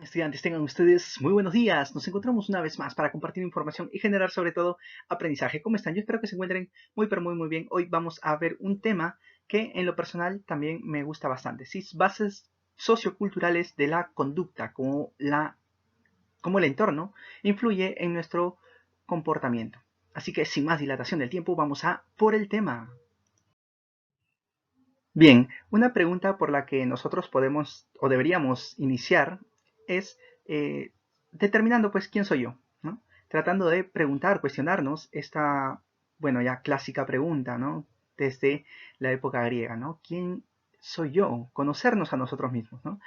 Estudiantes, tengan ustedes muy buenos días. Nos encontramos una vez más para compartir información y generar sobre todo aprendizaje. ¿Cómo están? Yo espero que se encuentren muy pero muy bien. Hoy vamos a ver un tema que en lo personal también me gusta bastante. ¿Sí? Bases socioculturales de la conducta, como el entorno influye en nuestro comportamiento. Así que sin más dilatación del tiempo, vamos a por el tema. Bien, una pregunta por la que nosotros podemos o deberíamos iniciar es determinando pues quién soy yo, ¿no? Tratando de preguntar, cuestionarnos esta, bueno, ya clásica pregunta, ¿no? Desde la época griega, ¿no? ¿Quién soy yo? Conocernos a nosotros mismos, ¿no?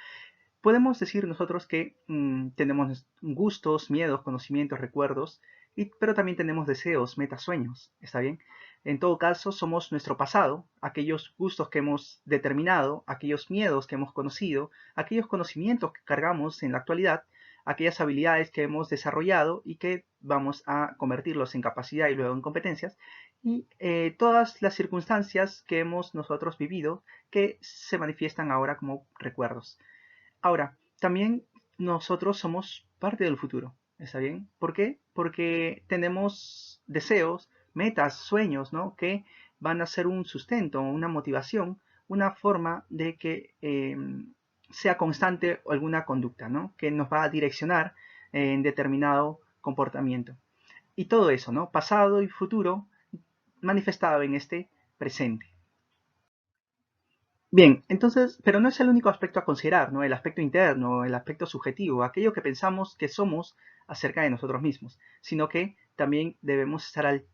Podemos decir nosotros que tenemos gustos, miedos, conocimientos, recuerdos, pero también tenemos deseos, metas, sueños, ¿está bien? En todo caso, somos nuestro pasado, aquellos gustos que hemos determinado, aquellos miedos que hemos conocido, aquellos conocimientos que cargamos en la actualidad, aquellas habilidades que hemos desarrollado y que vamos a convertirlos en capacidad y luego en competencias, y todas las circunstancias que hemos nosotros vivido que se manifiestan ahora como recuerdos. Ahora, también nosotros somos parte del futuro, ¿está bien? ¿Por qué? Porque tenemos deseos, metas, sueños, ¿no? Que van a ser un sustento, una motivación, una forma de que sea constante alguna conducta, ¿no? Que nos va a direccionar en determinado comportamiento. Y todo eso, ¿no? Pasado y futuro manifestado en este presente. Bien, entonces, pero no es el único aspecto a considerar, ¿no? El aspecto interno, el aspecto subjetivo, aquello que pensamos que somos acerca de nosotros mismos, sino que también debemos estar al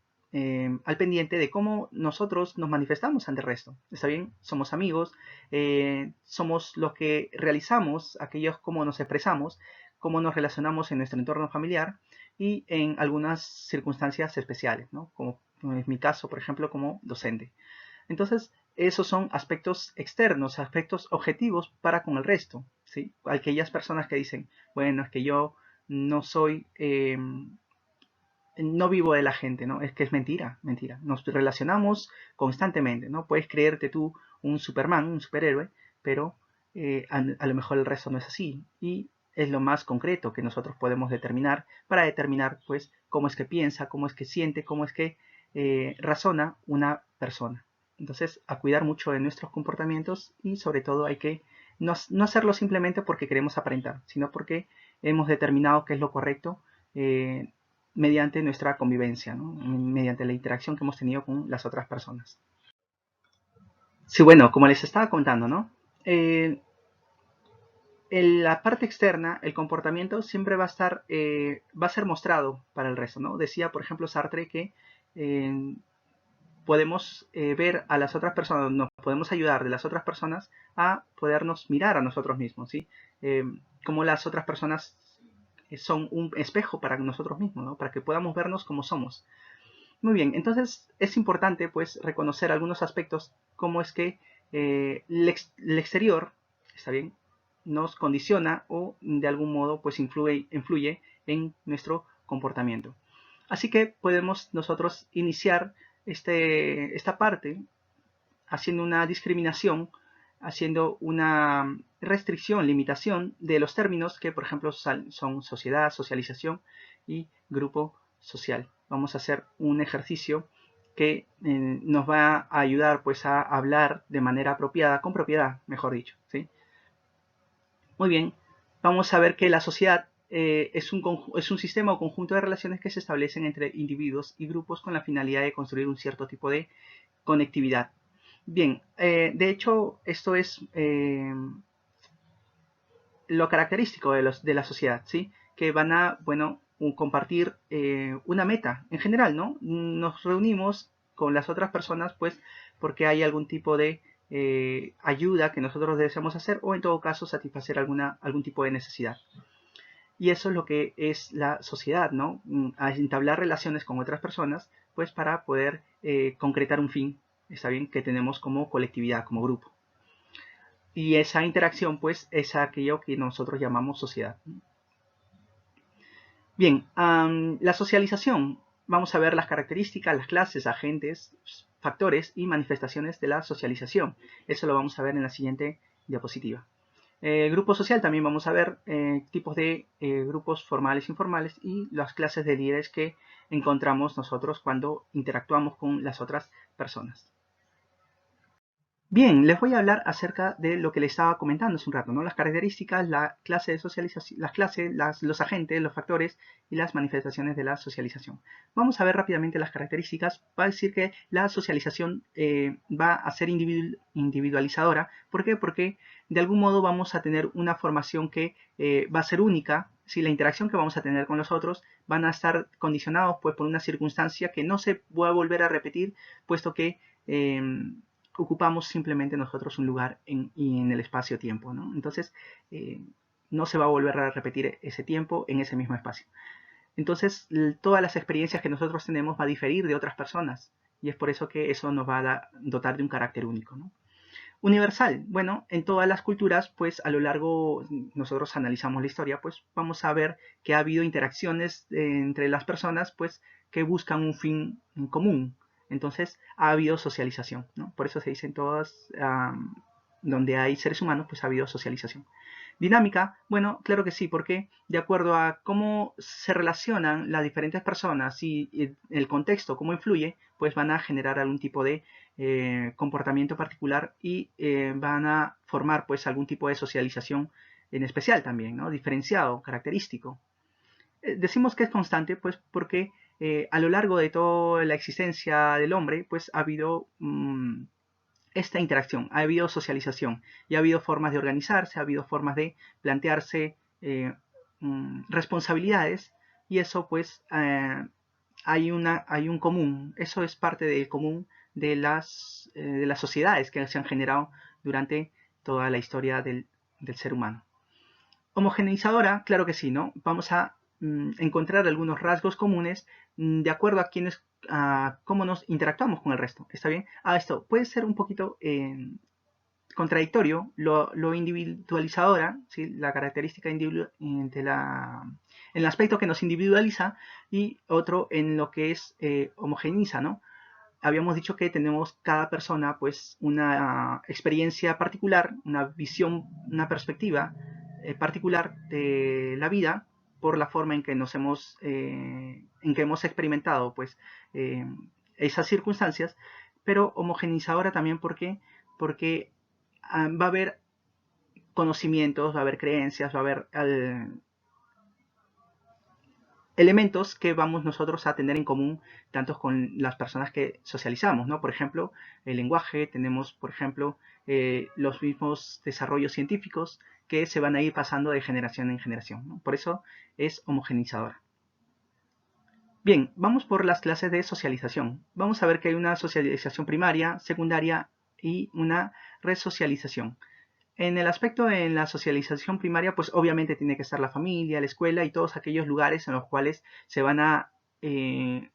pendiente de cómo nosotros nos manifestamos ante el resto. ¿Está bien? Somos amigos, somos los que realizamos, aquellos cómo nos expresamos, cómo nos relacionamos en nuestro entorno familiar y en algunas circunstancias especiales, ¿no? Como es mi caso, por ejemplo, como docente. Entonces, esos son aspectos externos, aspectos objetivos para con el resto, ¿sí? Aquellas personas que dicen, bueno, es que yo no soy, no vivo de la gente, ¿no? Es que es mentira, mentira. Nos relacionamos constantemente, ¿no? Puedes creerte tú un Superman, un superhéroe, pero a lo mejor el resto no es así. Y es lo más concreto que nosotros podemos determinar para determinar, pues, cómo es que piensa, cómo es que siente, cómo es que razona una persona. Entonces, a cuidar mucho de nuestros comportamientos y sobre todo hay que no hacerlo simplemente porque queremos aparentar, sino porque hemos determinado qué es lo correcto mediante nuestra convivencia, ¿no? Mediante la interacción que hemos tenido con las otras personas. Sí, bueno, como les estaba contando, ¿no? En la parte externa, el comportamiento siempre va a estar, va a ser mostrado para el resto, ¿no? Decía, por ejemplo, Sartre que eh, podemos ver a las otras personas, nos podemos ayudar de las otras personas a podernos mirar a nosotros mismos, ¿sí? Como las otras personas son un espejo para nosotros mismos, ¿no? Para que podamos vernos como somos. Muy bien, entonces es importante pues reconocer algunos aspectos como es que el exterior, está bien, nos condiciona o de algún modo pues influye en nuestro comportamiento. Así que podemos nosotros iniciar esta parte haciendo una discriminación, haciendo una restricción, limitación de los términos que, por ejemplo, son sociedad, socialización y grupo social. Vamos a hacer un ejercicio que nos va a ayudar pues a hablar de manera apropiada, con propiedad, mejor dicho, ¿sí? Muy bien, vamos a ver que la sociedad es un sistema o conjunto de relaciones que se establecen entre individuos y grupos con la finalidad de construir un cierto tipo de conectividad. Bien, de hecho, esto es lo característico de la sociedad, ¿sí? Que van a, bueno, compartir una meta en general, ¿no? Nos reunimos con las otras personas, pues, porque hay algún tipo de ayuda que nosotros deseamos hacer o en todo caso satisfacer algún tipo de necesidad. Y eso es lo que es la sociedad, ¿no? A entablar relaciones con otras personas, pues para poder concretar un fin, está bien, que tenemos como colectividad, como grupo. Y esa interacción, pues, es aquello que nosotros llamamos sociedad. Bien, la socialización. Vamos a ver las características, las clases, agentes, factores y manifestaciones de la socialización. Eso lo vamos a ver en la siguiente diapositiva. Grupo social también vamos a ver tipos de grupos formales e informales y las clases de líderes que encontramos nosotros cuando interactuamos con las otras personas. Bien, les voy a hablar acerca de lo que les estaba comentando hace un rato, ¿no? Las características, la clase de socialización, las clases, los agentes, los factores y las manifestaciones de la socialización. Vamos a ver rápidamente las características. Va a decir que la socialización va a ser individualizadora. ¿Por qué? Porque de algún modo vamos a tener una formación que va a ser única. Si la interacción que vamos a tener con los otros van a estar condicionados pues, por una circunstancia que no se va a volver a repetir, puesto que ocupamos simplemente nosotros un lugar en el espacio-tiempo, ¿no? Entonces, no se va a volver a repetir ese tiempo en ese mismo espacio. Entonces, todas las experiencias que nosotros tenemos va a diferir de otras personas y es por eso que eso nos va a dotar de un carácter único, ¿no? Universal, bueno, en todas las culturas, pues a lo largo, nosotros analizamos la historia, pues vamos a ver que ha habido interacciones entre las personas, pues que buscan un fin en común. Entonces ha habido socialización, ¿no? Por eso se dicen todas, donde hay seres humanos, pues ha habido socialización. Dinámica, bueno, claro que sí, porque de acuerdo a cómo se relacionan las diferentes personas y el contexto, cómo influye, pues van a generar algún tipo de comportamiento particular y van a formar pues algún tipo de socialización en especial también, ¿no? Diferenciado, característico. Decimos que es constante pues porque a lo largo de toda la existencia del hombre pues ha habido esta interacción, ha habido socialización y ha habido formas de organizarse, ha habido formas de plantearse responsabilidades y eso pues hay un común, eso es parte del común de las sociedades que se han generado durante toda la historia del ser humano. Homogeneizadora, claro que sí, ¿no? Vamos a encontrar algunos rasgos comunes de acuerdo a quienes, a cómo nos interactuamos con el resto, ¿está bien? Esto puede ser un poquito contradictorio, lo individualizadora, ¿sí? La característica en el aspecto que nos individualiza y otro en lo que es homogeneiza, ¿no? Habíamos dicho que tenemos cada persona pues una experiencia particular, una visión, una perspectiva particular de la vida por la forma en que en que hemos experimentado pues eh, esas circunstancias, pero homogeneizadora también porque va a haber conocimientos, va a haber creencias, va a haber elementos que vamos nosotros a tener en común tanto con las personas que socializamos, ¿no? Por ejemplo, el lenguaje, tenemos, por ejemplo, los mismos desarrollos científicos que se van a ir pasando de generación en generación, ¿no? Por eso es homogeneizadora. Bien, vamos por las clases de socialización. Vamos a ver que hay una socialización primaria, secundaria y una resocialización. En el aspecto de la socialización primaria, pues obviamente tiene que estar la familia, la escuela y todos aquellos lugares en los cuales se van a, el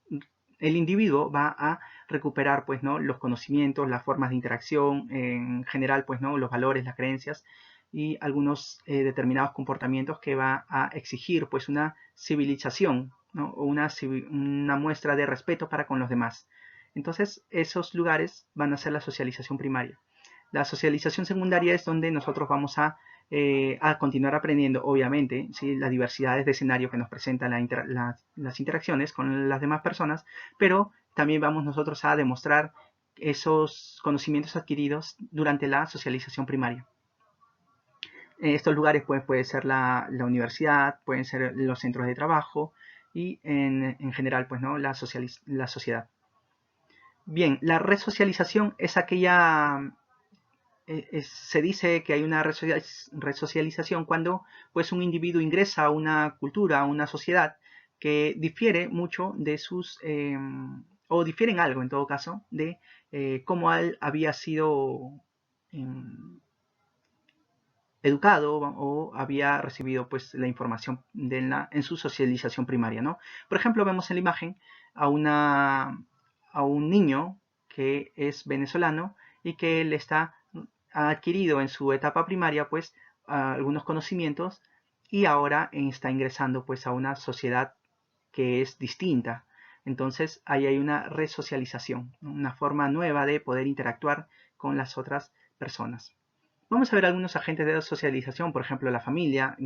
individuo va a recuperar, pues, ¿no? Los conocimientos, las formas de interacción, en general, pues, ¿no? Los valores, las creencias y algunos determinados comportamientos que va a exigir, pues, una civilización, ¿no? O una muestra de respeto para con los demás. Entonces, esos lugares van a ser la socialización primaria. La socialización secundaria es donde nosotros vamos a continuar aprendiendo, obviamente, ¿sí? Las diversidades de escenario que nos presentan las interacciones con las demás personas, pero también vamos nosotros a demostrar esos conocimientos adquiridos durante la socialización primaria. Estos lugares pues, puede ser la universidad, pueden ser los centros de trabajo y en general pues, ¿no? la sociedad. Bien, la resocialización es aquella se dice que hay una resocialización cuando pues, un individuo ingresa a una cultura, a una sociedad que difiere mucho de o difiere en algo en todo caso, de cómo él había sido eh, educado o había recibido pues la información en su socialización primaria, ¿no? Por ejemplo, vemos en la imagen a un niño que es venezolano y que él ha adquirido en su etapa primaria pues algunos conocimientos y ahora está ingresando pues a una sociedad que es distinta. Entonces ahí hay una resocialización, ¿no? Una forma nueva de poder interactuar con las otras personas. Vamos a ver algunos agentes de socialización, por ejemplo, la familia,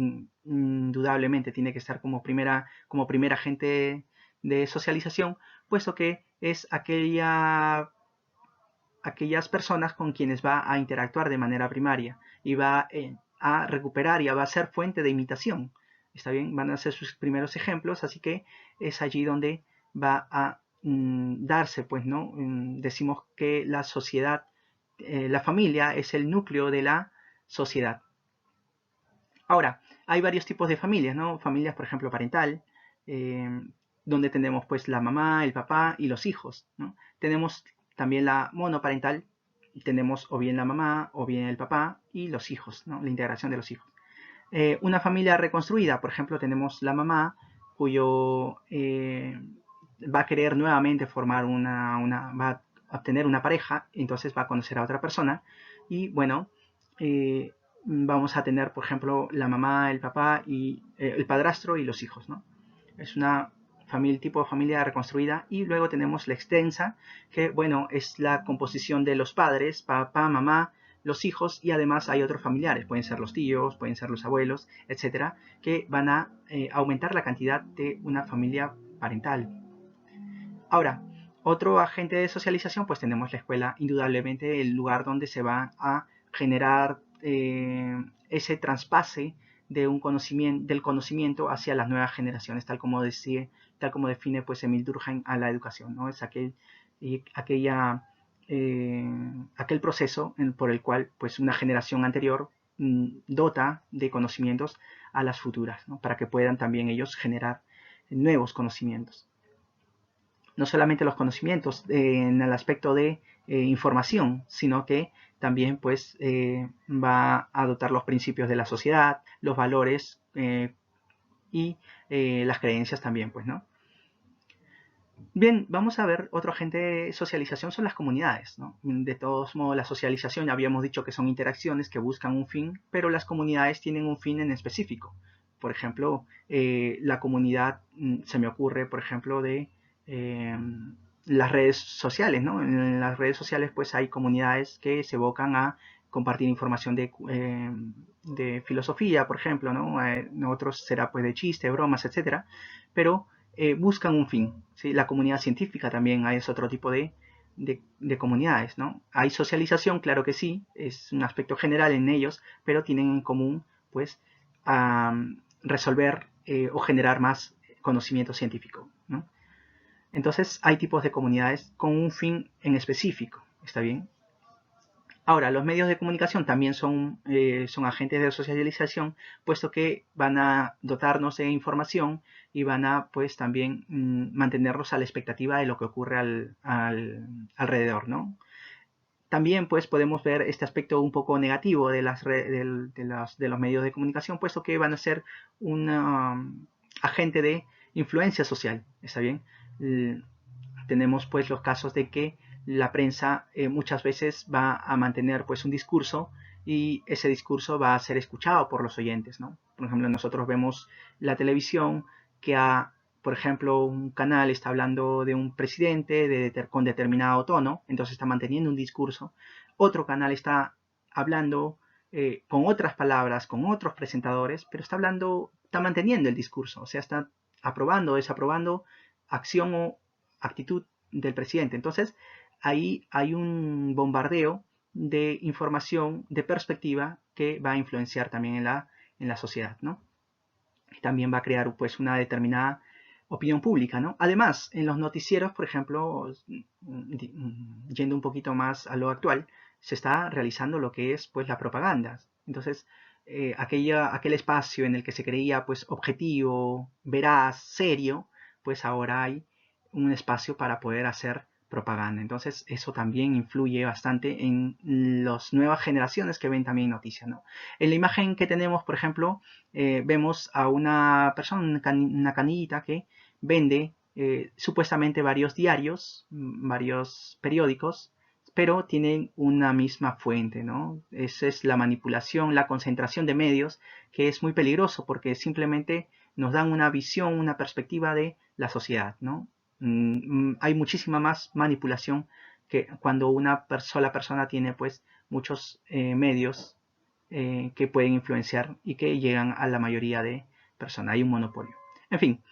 indudablemente tiene que estar como primer agente de socialización, puesto que es aquellas personas con quienes va a interactuar de manera primaria y va a recuperar y va a ser fuente de imitación. ¿Está bien? Van a ser sus primeros ejemplos, así que es allí donde va a darse, pues, ¿no? Decimos que la sociedad, la familia es el núcleo de la sociedad. Ahora, hay varios tipos de familias, ¿no? Familias, por ejemplo, parental, eh, donde tenemos pues la mamá, el papá y los hijos, ¿no? Tenemos también la monoparental, tenemos o bien la mamá o bien el papá y los hijos, ¿no? La integración de los hijos. Una familia reconstruida, por ejemplo, tenemos la mamá cuyo va a querer nuevamente formar va a obtener una pareja, entonces va a conocer a otra persona y bueno, eh, vamos a tener, por ejemplo, la mamá, el papá y el padrastro y los hijos, ¿no? Es una familia, tipo de familia reconstruida y luego tenemos la extensa, que bueno, es la composición de los padres, papá, mamá, los hijos y además hay otros familiares, pueden ser los tíos, pueden ser los abuelos, etcétera, que van a aumentar la cantidad de una familia parental. Ahora, otro agente de socialización, pues tenemos la escuela, indudablemente el lugar donde se va a generar ese traspase de del conocimiento hacia las nuevas generaciones, tal como define pues Emil Durkheim a la educación, ¿no? Es aquel proceso por el cual pues una generación anterior dota de conocimientos a las futuras, ¿no? Para que puedan también ellos generar nuevos conocimientos. No solamente los conocimientos en el aspecto de información, sino que también pues va a dotar los principios de la sociedad, los valores y las creencias también, pues, ¿no? Bien, vamos a ver otro agente de socialización, son las comunidades, ¿no? De todos modos, la socialización, ya habíamos dicho que son interacciones que buscan un fin, pero las comunidades tienen un fin en específico. Por ejemplo, la comunidad, se me ocurre, por ejemplo, de eh, las redes sociales, ¿no? En las redes sociales, pues hay comunidades que se evocan a compartir información de filosofía, por ejemplo, ¿no? Otros será pues de chiste, bromas, etcétera, pero buscan un fin, ¿sí? La comunidad científica también es otro tipo de comunidades, ¿no? Hay socialización, claro que sí, es un aspecto general en ellos, pero tienen en común, pues, resolver o generar más conocimiento científico, ¿no? Entonces, hay tipos de comunidades con un fin en específico, ¿está bien? Ahora, los medios de comunicación también son agentes de socialización, puesto que van a dotarnos de información y van a, pues, también mantenernos a la expectativa de lo que ocurre alrededor, ¿no? También, pues, podemos ver este aspecto un poco negativo de los medios de comunicación, puesto que van a ser un agente de influencia social, ¿está bien? Tenemos pues los casos de que la prensa muchas veces va a mantener pues un discurso y ese discurso va a ser escuchado por los oyentes, ¿no? Por ejemplo, nosotros vemos la televisión por ejemplo, un canal está hablando de un presidente con determinado tono, entonces está manteniendo un discurso. Otro canal está hablando con otras palabras, con otros presentadores, pero está manteniendo el discurso, o sea, está aprobando o desaprobando acción o actitud del presidente. Entonces, ahí hay un bombardeo de información, de perspectiva, que va a influenciar también en la sociedad, ¿no? También va a crear pues una determinada opinión pública, ¿no? Además, en los noticieros, por ejemplo, yendo un poquito más a lo actual, se está realizando lo que es pues la propaganda. Entonces, aquel espacio en el que se creía pues objetivo, veraz, serio, pues ahora hay un espacio para poder hacer propaganda. Entonces, eso también influye bastante en las nuevas generaciones que ven también noticias, ¿no? En la imagen que tenemos, por ejemplo, vemos a una persona, una canillita que vende supuestamente varios diarios, varios periódicos, pero tienen una misma fuente, ¿no? Esa es la manipulación, la concentración de medios, que es muy peligroso porque simplemente nos dan una visión, una perspectiva de la sociedad, ¿no? Hay muchísima más manipulación que cuando una sola persona tiene pues muchos medios que pueden influenciar y que llegan a la mayoría de personas. Hay un monopolio. En fin,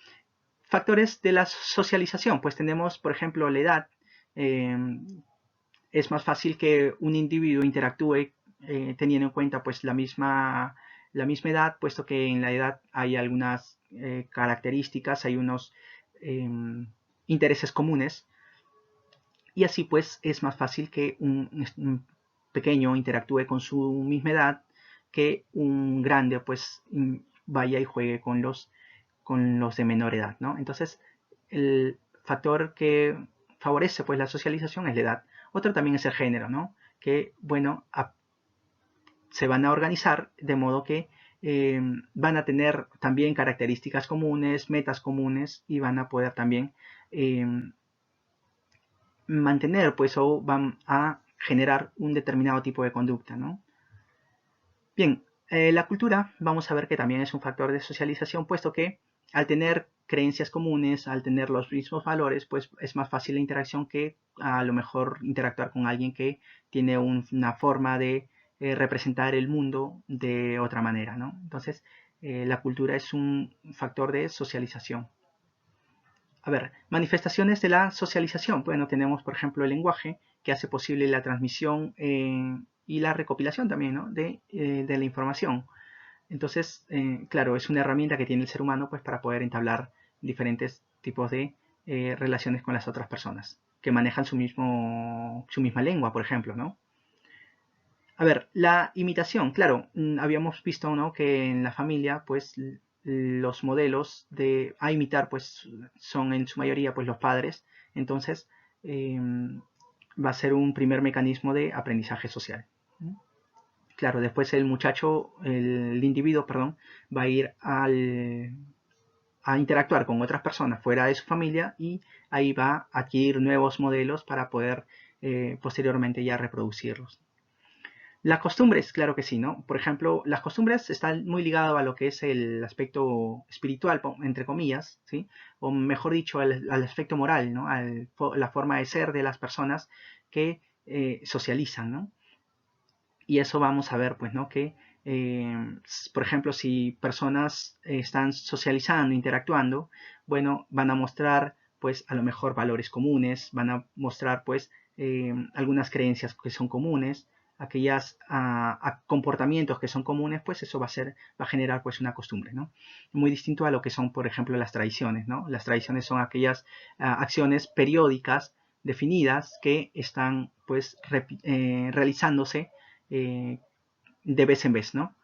factores de la socialización. Pues tenemos, por ejemplo, la edad. Es más fácil que un individuo interactúe teniendo en cuenta pues la misma edad, puesto que en la edad hay algunas características, hay unos intereses comunes, y así pues es más fácil que un pequeño interactúe con su misma edad que un grande pues vaya y juegue con los de menor edad, ¿no? Entonces, el factor que favorece pues la socialización es la edad. Otro también es el género, ¿no? Que, bueno, se van a organizar de modo que van a tener también características comunes, metas comunes y van a poder también eh, mantener pues o van a generar un determinado tipo de conducta, ¿no? Bien, la cultura vamos a ver que también es un factor de socialización, puesto que al tener creencias comunes, al tener los mismos valores, pues es más fácil la interacción que a lo mejor interactuar con alguien que tiene una forma de representar el mundo de otra manera, ¿no? Entonces, la cultura es un factor de socialización. A ver, manifestaciones de la socialización. Bueno, tenemos, por ejemplo, el lenguaje, que hace posible la transmisión y la recopilación también, ¿no? de la información. Entonces, claro, es una herramienta que tiene el ser humano pues, para poder entablar diferentes tipos de relaciones con las otras personas, que manejan su misma lengua, por ejemplo, ¿no? A ver, la imitación, claro, habíamos visto, ¿no? Que en la familia, pues, los modelos a imitar, pues, son en su mayoría, pues, los padres. Entonces, va a ser un primer mecanismo de aprendizaje social. Claro, después el individuo, perdón, va a ir a interactuar con otras personas fuera de su familia y ahí va a adquirir nuevos modelos para poder posteriormente ya reproducirlos. Las costumbres, claro que sí, ¿no? Por ejemplo, las costumbres están muy ligadas a lo que es el aspecto espiritual, entre comillas, ¿sí? O mejor dicho, al aspecto moral, ¿no? La forma de ser de las personas que socializan, ¿no? Y eso vamos a ver, pues, ¿no? Que, por ejemplo, si personas están socializando, interactuando, bueno, van a mostrar, pues, a lo mejor valores comunes, van a mostrar, pues, algunas creencias que son comunes, aquellas comportamientos que son comunes, pues eso va a generar pues una costumbre, ¿no? Muy distinto a lo que son, por ejemplo, las tradiciones, ¿no? Las tradiciones son aquellas acciones periódicas definidas que están pues realizándose eh, de vez en vez, ¿no?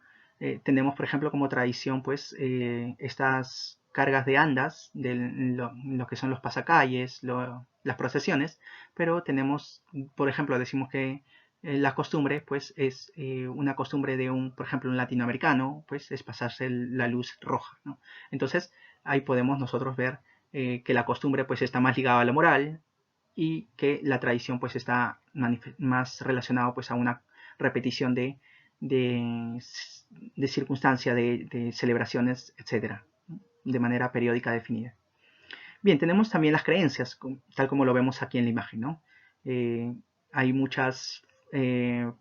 Tenemos, por ejemplo, como tradición, pues, estas cargas de andas, de lo que son los pasacalles, las procesiones, pero tenemos, por ejemplo, decimos que la costumbre, pues, es una costumbre por ejemplo, un latinoamericano, pues, es pasarse la luz roja, ¿no? Entonces, ahí podemos nosotros ver que la costumbre, pues, está más ligada a la moral y que la tradición, pues, está más relacionada, pues, a una repetición de, de circunstancia, de celebraciones, etcétera, de manera periódica definida. Bien, tenemos también las creencias, tal como lo vemos aquí en la imagen, ¿no? Hay muchas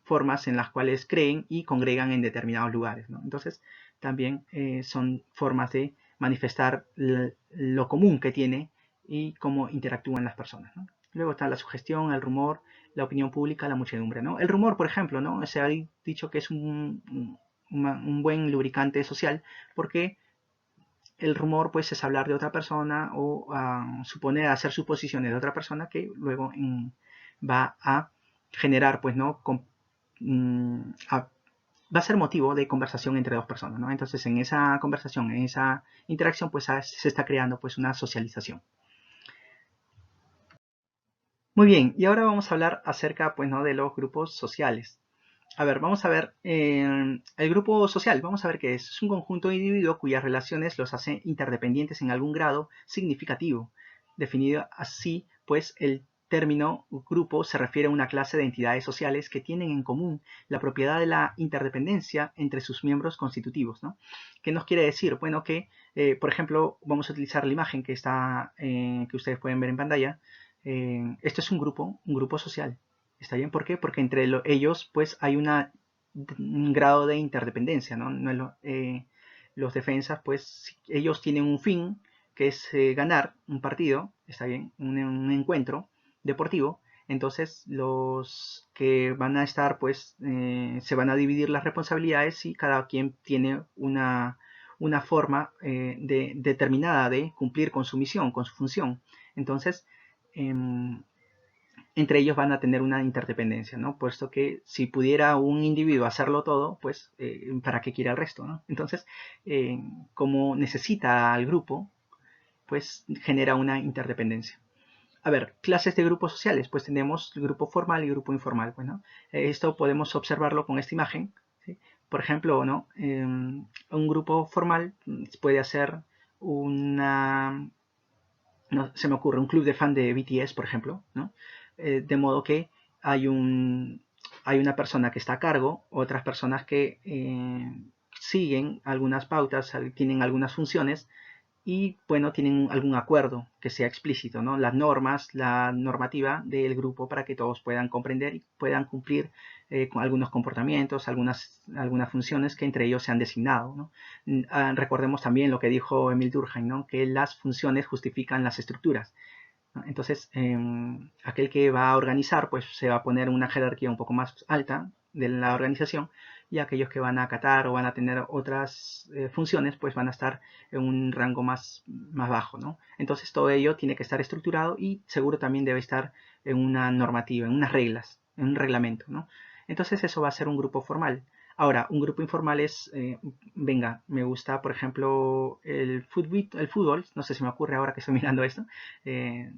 formas en las cuales creen y congregan en determinados lugares, ¿no? Entonces, también son formas de manifestar lo común que tiene y cómo interactúan las personas, ¿no? Luego está la sugestión, el rumor, la opinión pública, la muchedumbre, ¿no? El rumor, por ejemplo, ¿no? Se ha dicho que es un buen lubricante social porque el rumor pues es hablar de otra persona o suponer, hacer suposiciones de otra persona que luego va a generar pues no va a ser motivo de conversación entre dos personas, ¿no? Entonces en esa conversación, en esa interacción pues se está creando pues una socialización. Muy bien, y ahora vamos a hablar acerca pues no de los grupos sociales. A ver, vamos a ver el grupo social. Vamos a ver qué es. Es un conjunto de individuos cuyas relaciones los hace interdependientes en algún grado significativo. Definido así, pues el término grupo se refiere a una clase de entidades sociales que tienen en común la propiedad de la interdependencia entre sus miembros constitutivos, ¿no? ¿Qué nos quiere decir? Bueno, que, por ejemplo, vamos a utilizar la imagen que ustedes pueden ver en pantalla. Esto es un grupo social. ¿Está bien? ¿Por qué? Porque entre ellos pues hay una un grado de interdependencia, ¿no? Los defensas, pues ellos tienen un fin, que es ganar un partido, está bien, un encuentro deportivo. Entonces los que van a estar, pues se van a dividir las responsabilidades y cada quien tiene una forma determinada de cumplir con su misión, con su función. Entonces, entre ellos van a tener una interdependencia, ¿no? Puesto que si pudiera un individuo hacerlo todo, pues ¿para qué quiere el resto, ¿no? Entonces, como necesita al grupo, pues genera una interdependencia. A ver, clases de grupos sociales, pues tenemos el grupo formal y grupo informal. Bueno, esto podemos observarlo con esta imagen, ¿sí? Por ejemplo, ¿no? Un grupo formal puede hacer una, no, se me ocurre, un club de fan de BTS, por ejemplo, ¿no? De modo que hay, hay una persona que está a cargo, otras personas que siguen algunas pautas, tienen algunas funciones y, bueno, tienen algún acuerdo que sea explícito, ¿no? Las normas, la normativa del grupo para que todos puedan comprender y puedan cumplir con algunos comportamientos, algunas funciones que entre ellos se han designado, ¿no? Recordemos también lo que dijo Emil Durkheim, ¿no? Que las funciones justifican las estructuras, ¿no? Entonces, aquel que va a organizar, pues se va a poner una jerarquía un poco más alta de la organización, y aquellos que van a acatar o van a tener otras funciones, pues van a estar en un rango más bajo, ¿no? Entonces todo ello tiene que estar estructurado y seguro también debe estar en una normativa, en unas reglas, en un reglamento, ¿no? Entonces eso va a ser un grupo formal. Ahora, un grupo informal es, venga, me gusta, por ejemplo, el fútbol, no sé si me ocurre ahora que estoy mirando esto, eh,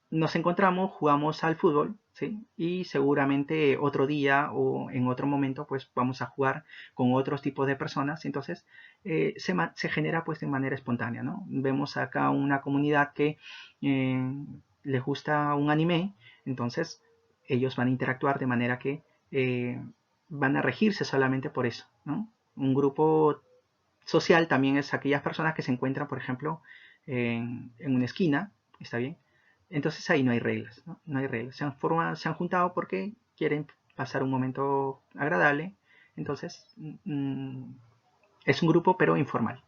nos encontramos, jugamos al fútbol, ¿sí? Y seguramente otro día o en otro momento pues vamos a jugar con otros tipos de personas. Entonces se genera pues de manera espontánea, ¿no? Vemos acá una comunidad que eh, les gusta un anime, entonces ellos van a interactuar de manera que van a regirse solamente por eso, ¿no? Un grupo social también es aquellas personas que se encuentran, por ejemplo, en una esquina, ¿está bien? Entonces ahí no hay reglas, ¿no? No hay reglas. Se han juntado porque quieren pasar un momento agradable. Entonces, es un grupo pero informal.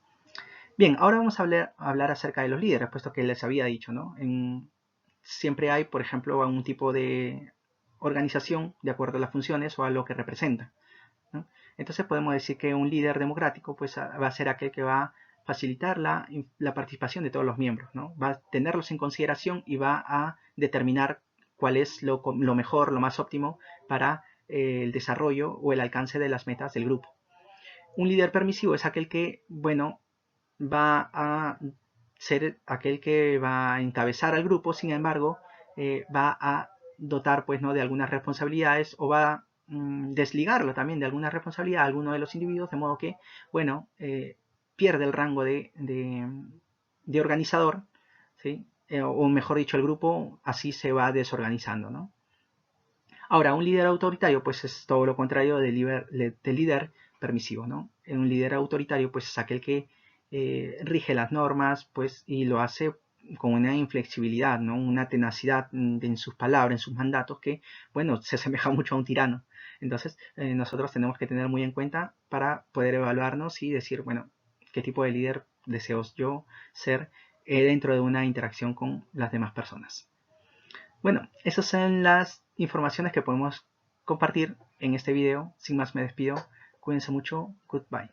Bien, ahora vamos a hablar acerca de los líderes, puesto que les había dicho, ¿no? Siempre hay, por ejemplo, un tipo de organización de acuerdo a las funciones o a lo que representa, ¿no? Entonces podemos decir que un líder democrático pues, va a ser aquel que va a facilitar la participación de todos los miembros, ¿no? Va a tenerlos en consideración y va a determinar cuál es lo mejor, lo más óptimo para el desarrollo o el alcance de las metas del grupo. Un líder permisivo es aquel que, bueno, va a ser aquel que va a encabezar al grupo, sin embargo, va a dotar pues, ¿no? de algunas responsabilidades o va a desligarlo también de alguna responsabilidad a alguno de los individuos, de modo que, bueno, pierde el rango de organizador, ¿sí? O mejor dicho, el grupo así se va desorganizando, ¿no? Ahora, un líder autoritario, pues es todo lo contrario del líder permisivo, ¿no? Un líder autoritario, pues es aquel que rige las normas, pues, y lo hace con una inflexibilidad, ¿no? Una tenacidad en sus palabras, en sus mandatos, que, bueno, se asemeja mucho a un tirano. Entonces, nosotros tenemos que tener muy en cuenta para poder evaluarnos y decir, bueno, qué tipo de líder deseo yo ser dentro de una interacción con las demás personas. Bueno, esas son las informaciones que podemos compartir en este video. Sin más me despido. Cuídense mucho. Goodbye.